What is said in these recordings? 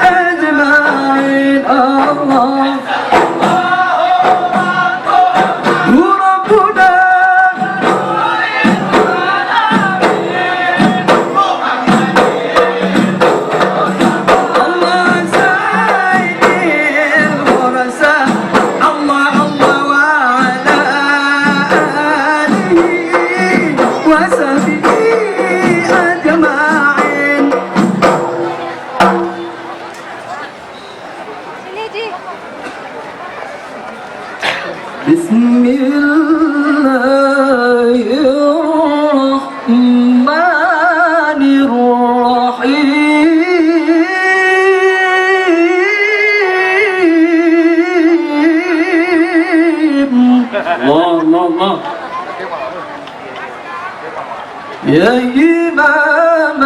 أجمعين الله هو ربنا الله سيد الورثة الله الله وعلى آله وصحبه أجمعين بسم الله الرحمن الرحيم الله الله الله يا إمام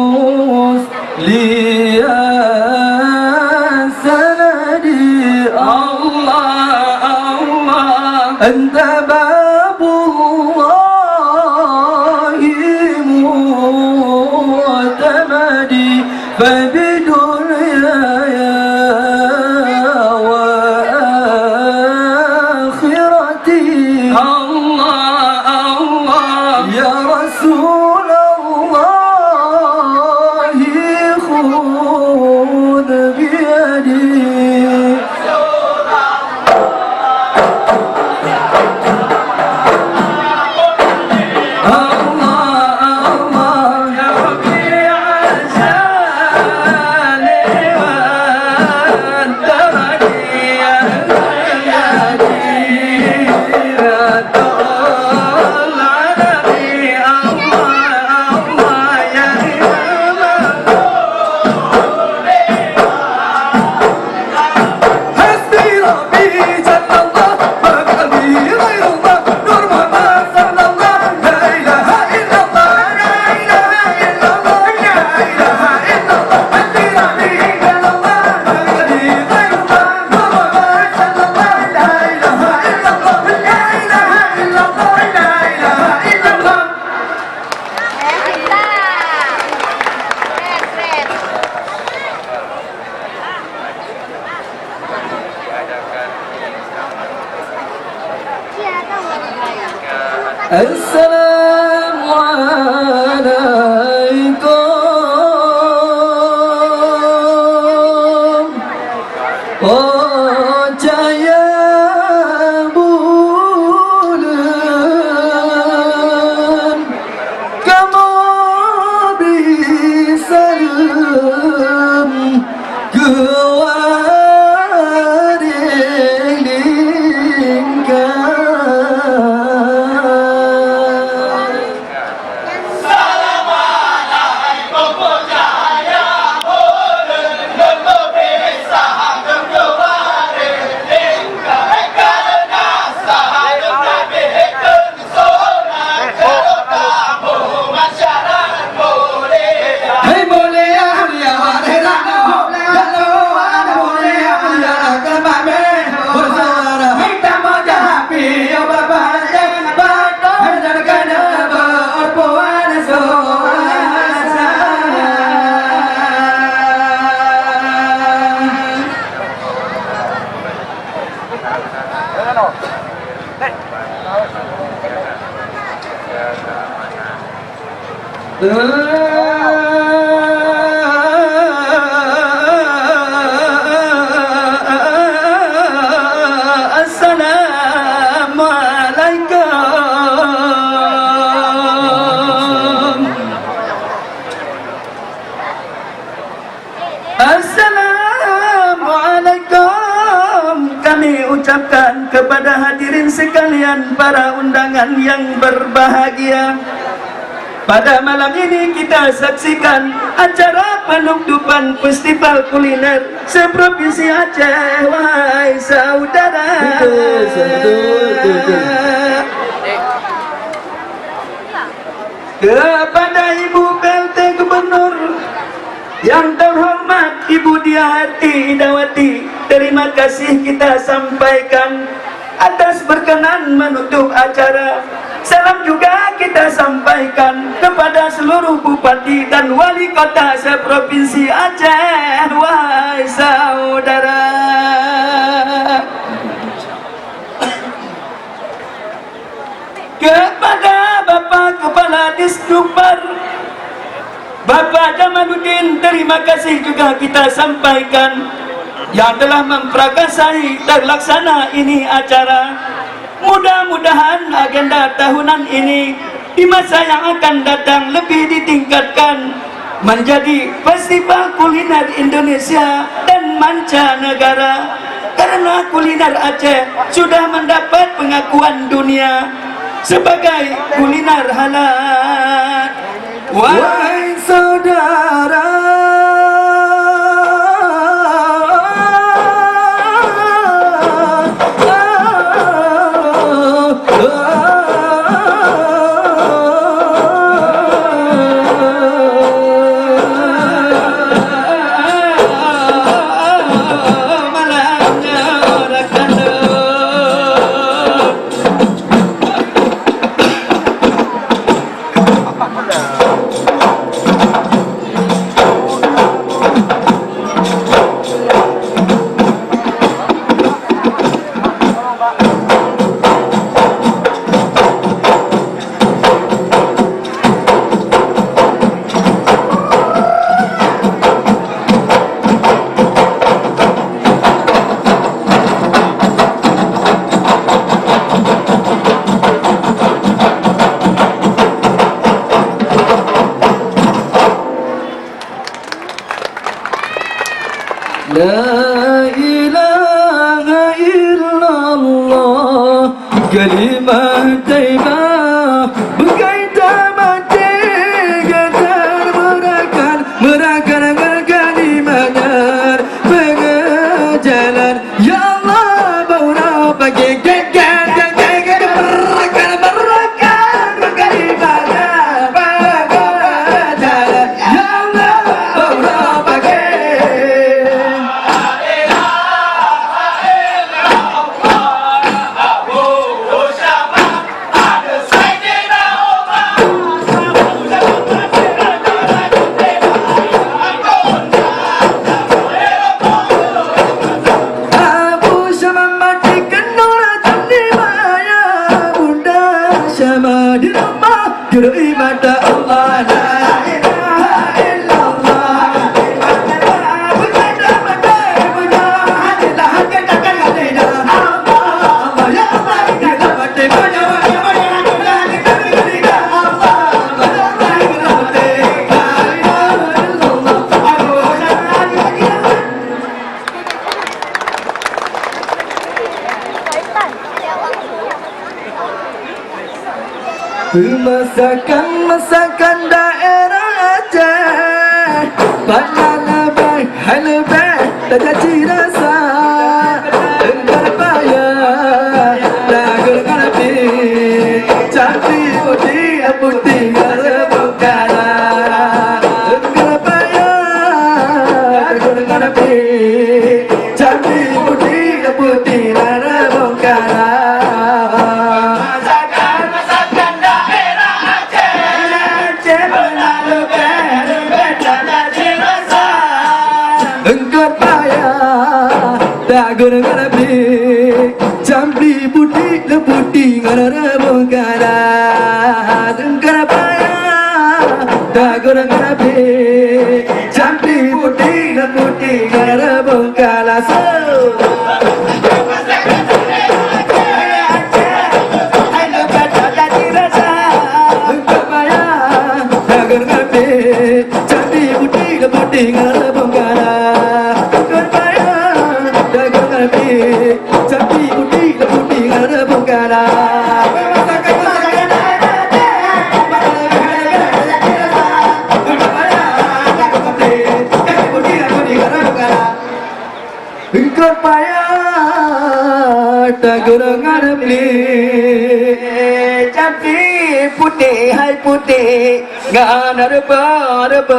الرسل يا سندي الله الله أنت باب الله معتمدي فبدنياي وآخرتي الله الله يا رسول الله خذ بيدي السلام عليكم وجايا bulan kamu bisa Assalamualaikum kami ucapkan kepada hadirin sekalian, para undangan yang berbahagia. Pada malam ini kita saksikan acara penutupan festival kuliner seprovinsi Aceh, wahai saudara. Kepada Ibu PLT Gubernur yang terhormat Ibu Diahati Idawati, terima kasih kita sampaikan atas berkenan menutup acara. Salam juga kita sampaikan kepada seluruh bupati dan wali kota seprovinsi Aceh. Wahai saudara, kepada Bapak Kepala Disdukper Bapak Jamaluddin, terima kasih juga kita sampaikan yang telah memprakarsai terlaksana ini acara. Mudah-mudahan agenda tahunan ini di masa yang akan datang lebih ditingkatkan menjadi Festival Kuliner Indonesia dan Mancanegara, karena kuliner Aceh sudah mendapat pengakuan dunia sebagai kuliner halal. Wahai saudara, La ilaha illallah, kalimah taibah berkaitan mati getar merakan kalimahnya pengejalan. Ya Allah, bauna pagi merakan kalimahnya pengejalan. Ya Allah, bauna pagi. Jurui mata Allah, la ilaha illallah. Masakan daerah Aceh, pandang lebih, hai lebih, tak jadi rasa. Engkau payah, tak guna api, cantik putih berbukala. Engkau payah, tak guna api, cantik putih berbukala. Guna api, campli putih leputih ngara bongkara. Engkara payah, tak guna api, campli putih leputih ngara bongkara. Engkara payah, tak guna api, campli putih leputih ngara bongkara. Cantik putih ada bongkara. Engkau payah tak gerangan beli, cantik putih hai putih ngan ada bongkara.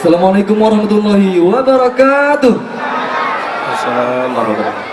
Assalamualaikum warahmatullahi wabarakatuh. Assalamualaikum warahmatullahi wabarakatuh.